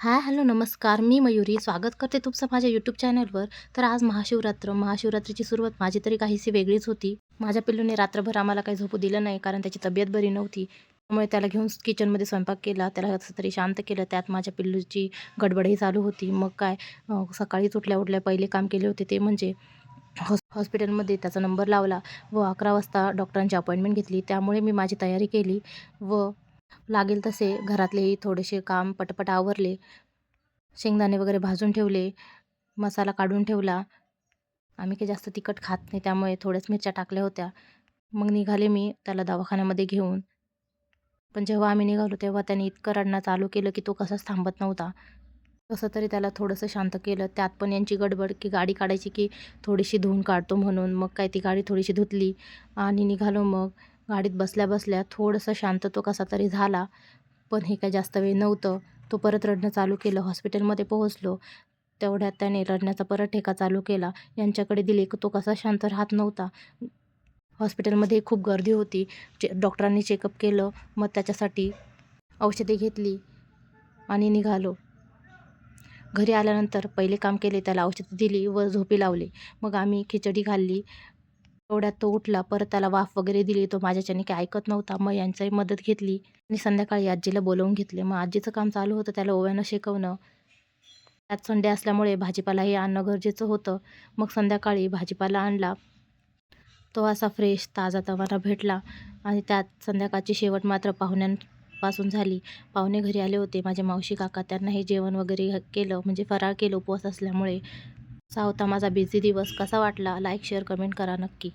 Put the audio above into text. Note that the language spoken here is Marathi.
हाय, हॅलो, नमस्कार. मी मयुरी स्वागत करते तुमचं माझ्या यूट्यूब चॅनलवर. तर आज महाशिवरात्रीची सुरुवात माझी तरी काहीशी वेगळीच होती. माझ्या पिल्लूने रात्रभर आम्हाला काही झोपू दिलं नाही, कारण त्याची तब्येत बरी नव्हती. त्यामुळे त्याला घेऊन किचनमध्ये स्वयंपाक केला. त्याला कसं तरी शांत केलं. त्यात माझ्या पिल्लूची गडबडही चालू होती. मग काय, सकाळीच उठल्या-उठल्या पहिले काम केले होते ते म्हणजे हॉस्पिटलमध्ये त्याचा नंबर लावला व 11 वाजता डॉक्टरांची अपॉइंटमेंट घेतली. त्यामुळे मी माझी तयारी केली व लागेल तसे घरातलेही थोडेसे काम पटपट आवरले. शेंगदाणे वगैरे भाजून ठेवले, मसाला काढून ठेवला. आम्ही काही जास्त तिखट खात नाही, त्यामुळे थोड्याच मिरच्या टाकल्या होत्या. मग निघाले मी त्याला दवाखान्यामध्ये घेऊन. पण जेव्हा आम्ही निघालो तेव्हा त्याने इतकं रडणं चालू केलं की तो कसाच थांबत नव्हता. कसं तरी त्याला थोडंसं शांत केलं. त्यात पण यांची गडबड की गाडी काढायची की थोडीशी धुवून काढतो म्हणून. मग काय ती गाडी थोडीशी धुतली आणि निघालो मग. गाडीत बसल्या-बसल्या थोडंसं शांत तो कसा तरी झाला. पण हे काही जास्त वेळ नव्हतं. तो परत रडणं चालू केलं. हॉस्पिटलमध्ये पोहोचलो. तेवढ्यात त्याने रडण्याचा परत ठेका चालू केला. यांच्याकडे दिले की तो कसा शांत राहत नव्हता. हॉस्पिटलमध्ये खूप गर्दी होती. डॉक्टरांनी चेकअप केलं. मग त्याच्यासाठी औषधे घेतली आणि निघालो. घरी आल्यानंतर पहिले काम केले, त्याला औषधं दिली व झोपी लावली. मग आम्ही खिचडी खाल्ली. तेवढ्यात तो उठला. परत त्याला वाफ वगैरे दिली. तो माझ्याच्याने काही ऐकत नव्हता. मग यांचाही मदत घेतली आणि संध्याकाळी आजीला बोलावून घेतले. मग आजीचं काम चालू होतं त्याला ओव्यानं शेकवणं. त्यात संडे असल्यामुळे भाजीपालाही आणणं गरजेचं होतं. मग संध्याकाळी भाजीपाला आणला. तो असा फ्रेश ताजा-तवाना भेटला आणि त्यात संध्याकाळची शेवट मात्र पाहुण्यांपासून झाली. पाहुणे घरी आले होते. माझे मावशी, काका त्यांनाही जेवण वगैरे केलं, म्हणजे फराळ केलं उपवास असल्यामुळे. असा होता माझा बिझी दिवस. कसा वाटला? लाईक, शेअर, कमेंट करा नक्की.